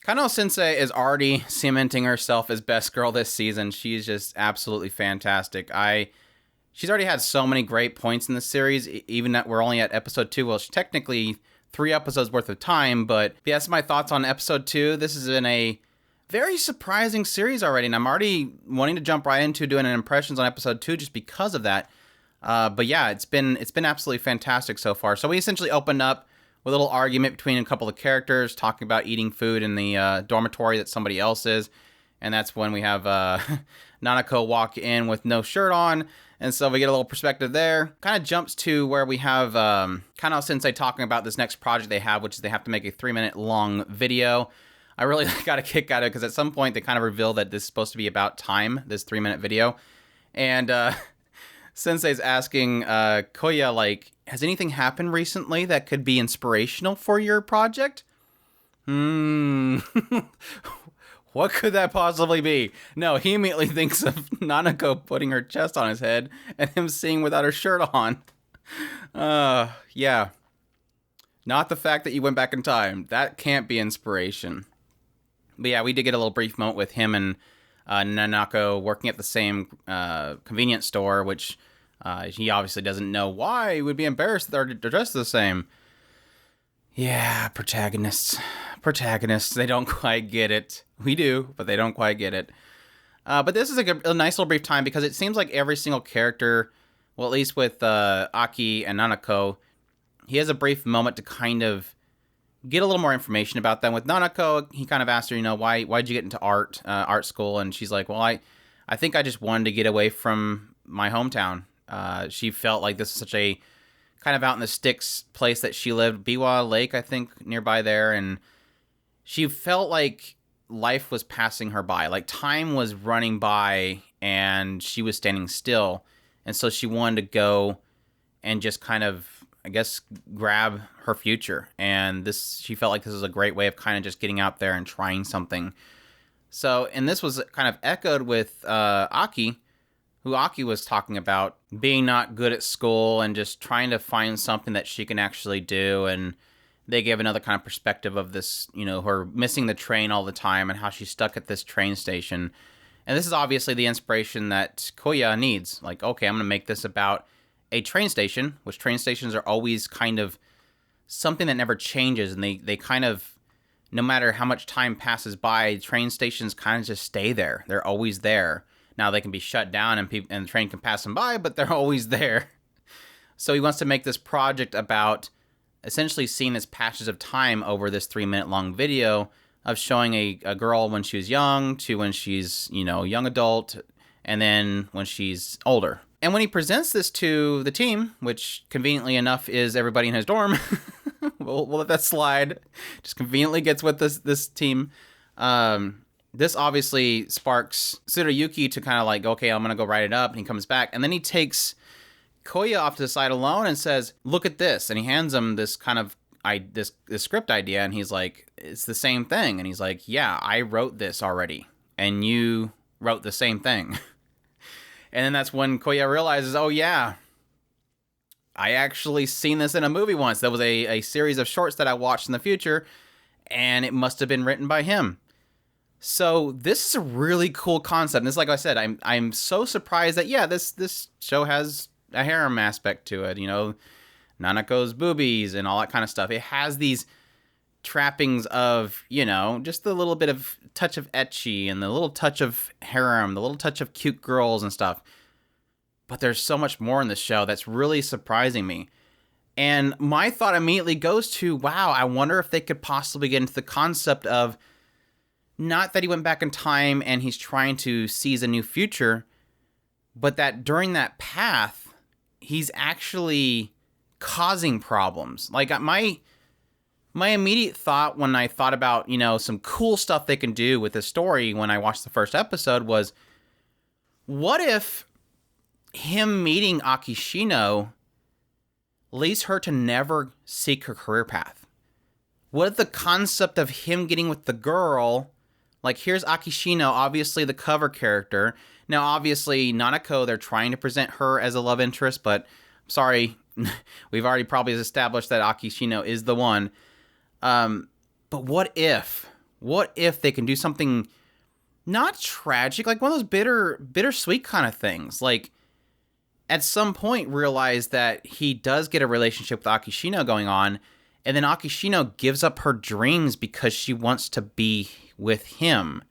Kano Sensei is already cementing herself as best girl this season. She's just absolutely fantastic. She's already had so many great points in the series, even that we're only at episode 2. Well, she's technically 3 episodes worth of time, but yes, my thoughts on episode 2. This has been a very surprising series already, and I'm already wanting to jump right into doing an impressions on episode 2 just because of that. But yeah, it's been absolutely fantastic so far. So we essentially opened up with a little argument between a couple of characters talking about eating food in the dormitory that somebody else is. And that's when we have Nanako walk in with no shirt on. And so we get a little perspective there. Kind of jumps to where we have Kano Sensei talking about this next project they have, which is they have to make a 3-minute long video. I really got a kick out of it because at some point they kind of reveal that this is supposed to be about time, this 3-minute video. And Sensei's asking Koya, like, has anything happened recently that could be inspirational for your project? What could that possibly be? No, he immediately thinks of Nanako putting her chest on his head and him seeing without her shirt on. Yeah. Not the fact that you went back in time. That can't be inspiration. But yeah, we did get a little brief moment with him and Nanako working at the same convenience store, which he obviously doesn't know why. He would be embarrassed that they're dressed the same. Yeah, protagonists. They don't quite get it. We do, but they don't quite get it. But this is a nice little brief time because it seems like every single character, well, at least with Aki and Nanako, he has a brief moment to kind of get a little more information about them. With Nanako, he kind of asked her, why'd you get into art school? And she's like, well, I think I just wanted to get away from my hometown. She felt like this is such a kind of out in the sticks place that she lived, Biwa Lake, I think, nearby there. And she felt like life was passing her by. Like time was running by and she was standing still. And so she wanted to go and just kind of, I guess, grab her future. And she felt like this was a great way of kind of just getting out there and trying something. So, and this was kind of echoed with Aki, who Aki was talking about being not good at school and just trying to find something that she can actually do. And they gave another kind of perspective of this, her missing the train all the time and how she's stuck at this train station. And this is obviously the inspiration that Koya needs. Like, okay, I'm going to make this about a train station, which train stations are always kind of something that never changes. And they kind of, no matter how much time passes by, train stations kind of just stay there. They're always there. Now they can be shut down and the train can pass them by, but they're always there. So he wants to make this project about essentially seeing this patches of time over this 3-minute long video of showing a girl when she was young to when she's, young adult, and then when she's older. And when he presents this to the team, which conveniently enough is everybody in his dorm, we'll let that slide, just conveniently gets with this team. This obviously sparks Tsurayuki to kind of like, okay, I'm going to go write it up. And he comes back. And then he takes Koya off to the side alone and says, look at this. And he hands him this kind of this script idea. And he's like, it's the same thing. And he's like, yeah, I wrote this already. And you wrote the same thing. And then that's when Koya realizes, oh, yeah, I actually seen this in a movie once. There was a series of shorts that I watched in the future. And it must have been written by him. So this is a really cool concept. And this, like I said, I'm so surprised that, yeah, this show has a harem aspect to it. Nanako's boobies and all that kind of stuff. It has these trappings of, just the little bit of touch of ecchi and the little touch of harem, the little touch of cute girls and stuff. But there's so much more in this show that's really surprising me. And my thought immediately goes to, wow, I wonder if they could possibly get into the concept of not that he went back in time and he's trying to seize a new future, but that during that path, he's actually causing problems. Like my immediate thought when I thought about, some cool stuff they can do with this story when I watched the first episode was, what if him meeting Akishino leads her to never seek her career path? What if the concept of him getting with the girl, like here's Akishino, obviously the cover character. Now, obviously, Nanako, they're trying to present her as a love interest, but sorry, we've already probably established that Akishino is the one. But what if What if they can do something not tragic, like one of those bittersweet kind of things? Like, at some point realize that he does get a relationship with Akishino going on, and then Akishino gives up her dreams because she wants to be with him.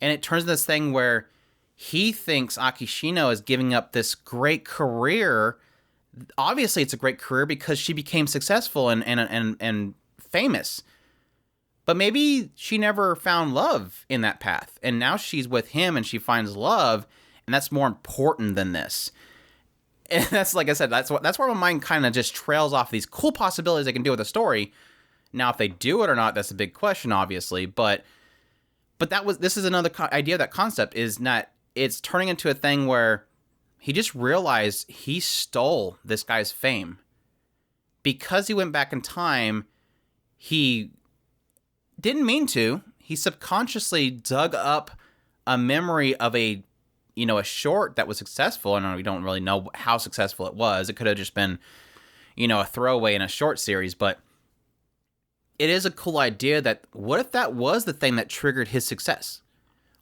And it turns into this thing where he thinks Akishino is giving up this great career. Obviously, it's a great career because she became successful and famous. But maybe she never found love in that path. And now she's with him and she finds love, and that's more important than this. And that's, like I said, that's where my mind kind of just trails off these cool possibilities they can do with a story. Now, if they do it or not, that's a big question, obviously. But this is another idea of that concept, is that it's turning into a thing where he just realized he stole this guy's fame. Because he went back in time, he didn't mean to. He subconsciously dug up a memory of a short that was successful. And we don't really know how successful it was. It could have just been, a throwaway in a short series. But it is a cool idea that what if that was the thing that triggered his success?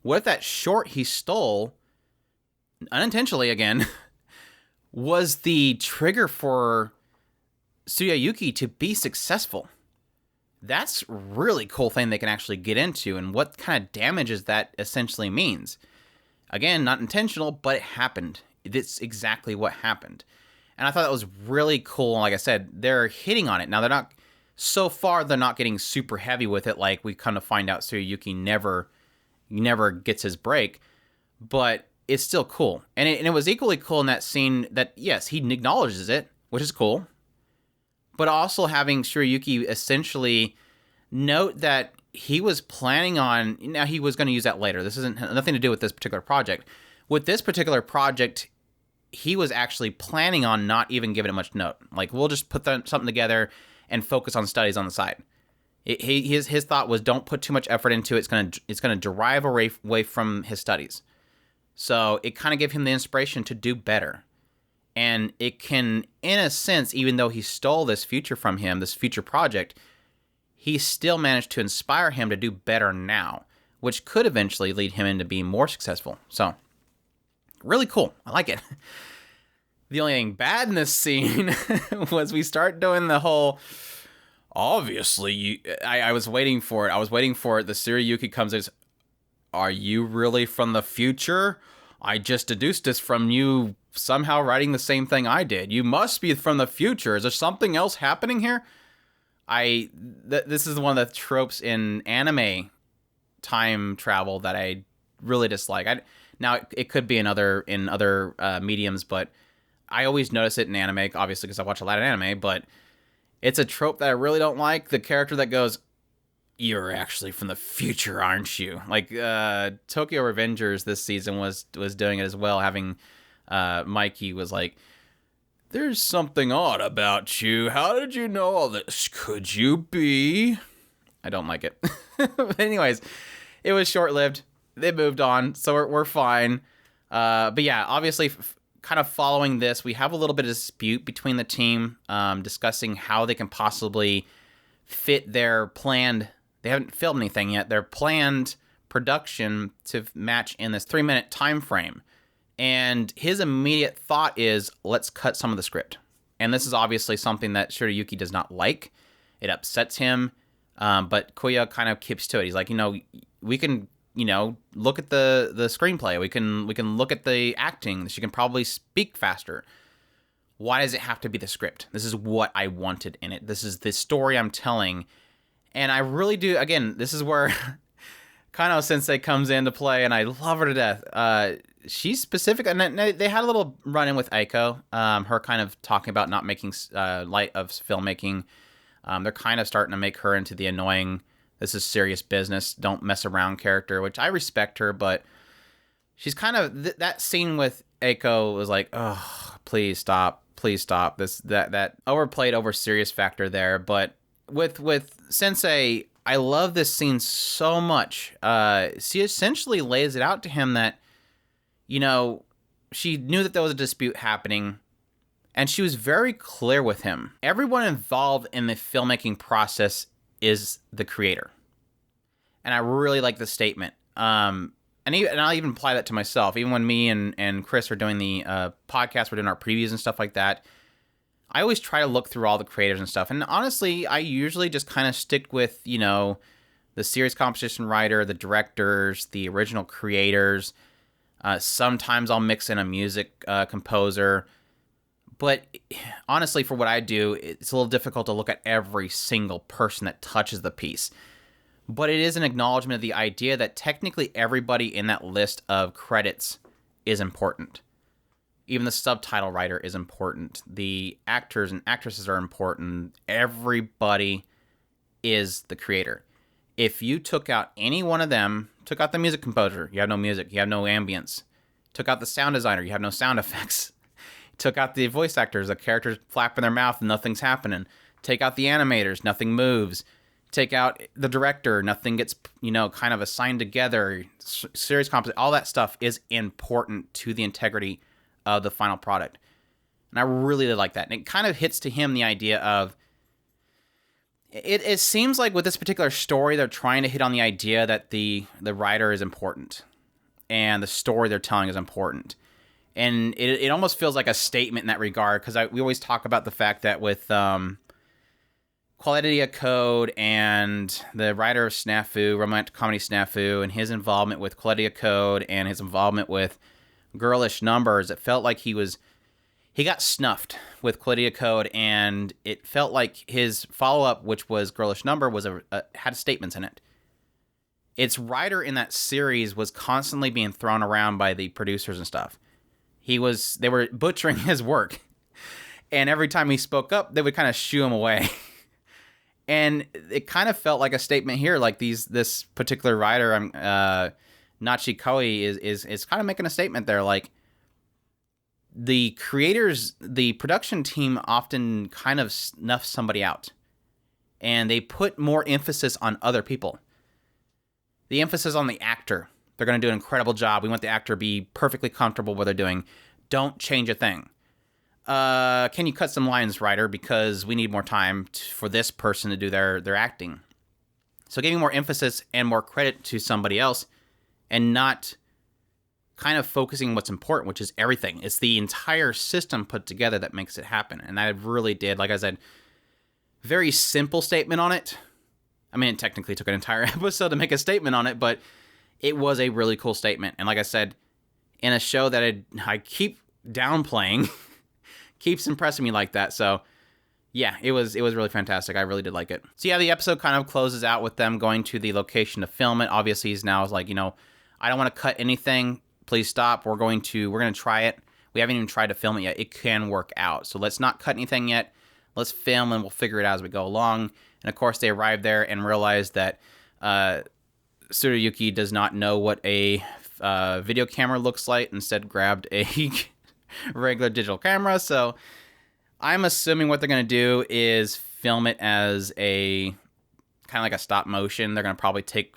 What if that short he stole, unintentionally again, was the trigger for Tsuyayuki to be successful? That's a really cool thing they can actually get into, and what kind of damages that essentially means. Again, not intentional, but it happened. It's exactly what happened. And I thought that was really cool. Like I said, they're hitting on it. Now, they're not getting super heavy with it, like we kind of find out Tsuyayuki never gets his break, but it's still cool. And it was equally cool in that scene that, yes, he acknowledges it, which is cool, but also having Tsuyayuki essentially note that he was planning on, now he was going to use that later. This isn't nothing to do with this particular project. With this particular project, he was actually planning on not even giving it much note. Like, we'll just put something together and focus on studies on the side. His thought was, don't put too much effort into it. It's gonna derive away from his studies. So it kind of gave him the inspiration to do better. And it can, in a sense, even though he stole this future from him, this future project, he still managed to inspire him to do better now, which could eventually lead him into being more successful. So, really cool. I like it. The only thing bad in this scene was we start doing the whole, obviously, I was waiting for it. The Tsuyayuki comes in, are you really from the future? I just deduced this from you somehow writing the same thing I did. You must be from the future. Is there something else happening here? This is one of the tropes in anime time travel that I really dislike. Now, it could be in other mediums, but I always notice it in anime, obviously, because I watch a lot of anime, but it's a trope that I really don't like. The character that goes, you're actually from the future, aren't you? Like, Tokyo Revengers this season was doing it as well, having Mikey was like, there's something odd about you. How did you know all this? Could you be? I don't like it. But anyways, it was short-lived. They moved on, so we're fine. But yeah, obviously, kind of following this, we have a little bit of dispute between the team, discussing how they can possibly fit their planned, they haven't filmed anything yet, their planned production to match in this 3-minute time frame. And his immediate thought is, let's cut some of the script. And this is obviously something that Tsuyayuki does not like. It upsets him. But Koya kind of keeps to it. He's like, we can, look at the screenplay. We can look at the acting. She can probably speak faster. Why does it have to be the script? This is what I wanted in it. This is the story I'm telling. And I really do, again, this is where Kano Sensei comes into play, and I love her to death. She's specific, and they had a little run-in with Aiko, her kind of talking about not making light of filmmaking. They're kind of starting to make her into the annoying, this is serious business, don't mess around character, which I respect her, but she's kind of, that scene with Aiko was like, oh, please stop. That overplayed, over serious factor there. But with Sensei, I love this scene so much. She essentially lays it out to him that, she knew that there was a dispute happening, and she was very clear with him. Everyone involved in the filmmaking process is the creator. And I really like the statement. And I'll even apply that to myself. Even when me and Chris are doing the podcast, we're doing our previews and stuff like that, I always try to look through all the creators and stuff. And honestly, I usually just kind of stick with, the series composition writer, the directors, the original creators. Sometimes I'll mix in a music composer. But honestly, for what I do, it's a little difficult to look at every single person that touches the piece. But it is an acknowledgement of the idea that technically everybody in that list of credits is important. Even the subtitle writer is important. The actors and actresses are important. Everybody is the creator. If you took out any one of them, took out the music composer, you have no music, you have no ambience. Took out the sound designer, you have no sound effects. Took out the voice actors, the characters flapping their mouth and nothing's happening. Take out the animators, nothing moves. Take out the director, nothing gets, kind of assigned together. Series composition, all that stuff is important to the integrity of the final product. And I really like that. And it kind of hits to him the idea of, it seems like with this particular story, they're trying to hit on the idea that the writer is important. And the story they're telling is important. And it almost feels like a statement in that regard, because we always talk about the fact that with Quality of Code and the writer of Snafu, romantic comedy Snafu, and his involvement with Quality of Code and his involvement with Girlish Numbers, it felt like he got snuffed with Quality of Code, and it felt like his follow-up, which was Girlish Number, had statements in it. Its writer in that series was constantly being thrown around by the producers and stuff. They were butchering his work, and every time he spoke up, they would kind of shoo him away. And it kind of felt like a statement here, like this particular writer, Nachi Koi, is kind of making a statement there, like the creators, the production team often kind of snuff somebody out, and they put more emphasis on other people. The emphasis on the actor. They're going to do an incredible job. We want the actor to be perfectly comfortable with what they're doing. Don't change a thing. Can you cut some lines, writer, because we need more time for this person to do their acting. So giving more emphasis and more credit to somebody else, and not kind of focusing on what's important, which is everything. It's the entire system put together that makes it happen. And I really did, like I said, very simple statement on it. I mean, it technically took an entire episode to make a statement on it, but it was a really cool statement. And like I said, in a show that I keep downplaying, keeps impressing me like that. So yeah, it was really fantastic. I really did like it. So yeah, the episode kind of closes out with them going to the location to film it. Obviously, he's now like, I don't want to cut anything. Please stop. We're going to try it. We haven't even tried to film it yet. It can work out. So let's not cut anything yet. Let's film and we'll figure it out as we go along. And of course, they arrive there and realize that Tsuruyuki does not know what a video camera looks like. Instead, grabbed a regular digital camera. So I'm assuming what they're going to do is film it as a kind of like a stop motion. They're going to probably take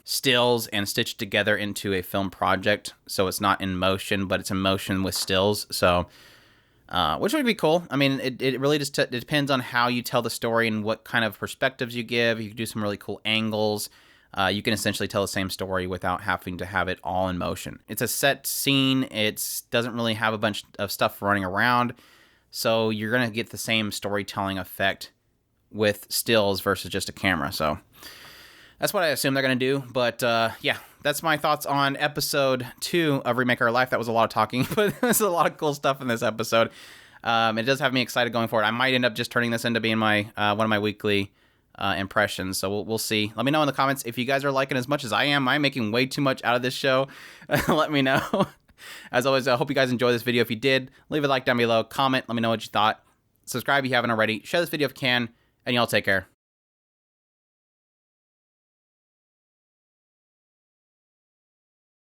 stills and stitch it together into a film project. So it's not in motion, but it's in motion with stills. So which would be cool. I mean, it really just it depends on how you tell the story and what kind of perspectives you give. You can do some really cool angles. You can essentially tell the same story without having to have it all in motion. It's a set scene. It doesn't really have a bunch of stuff running around. So you're going to get the same storytelling effect with stills versus just a camera. So that's what I assume they're going to do. But yeah, that's my thoughts on episode 2 of Remake Our Life. That was a lot of talking, but there's a lot of cool stuff in this episode. It does have me excited going forward. I might end up just turning this into being my one of my weekly impressions. So we'll see. Let me know in the comments if you guys are liking as much as I am. I'm making way too much out of this show. Let me know. As always, I hope you guys enjoyed this video. If you did, leave a like down below. Comment. Let me know what you thought. Subscribe if you haven't already. Share this video if you can. And y'all take care.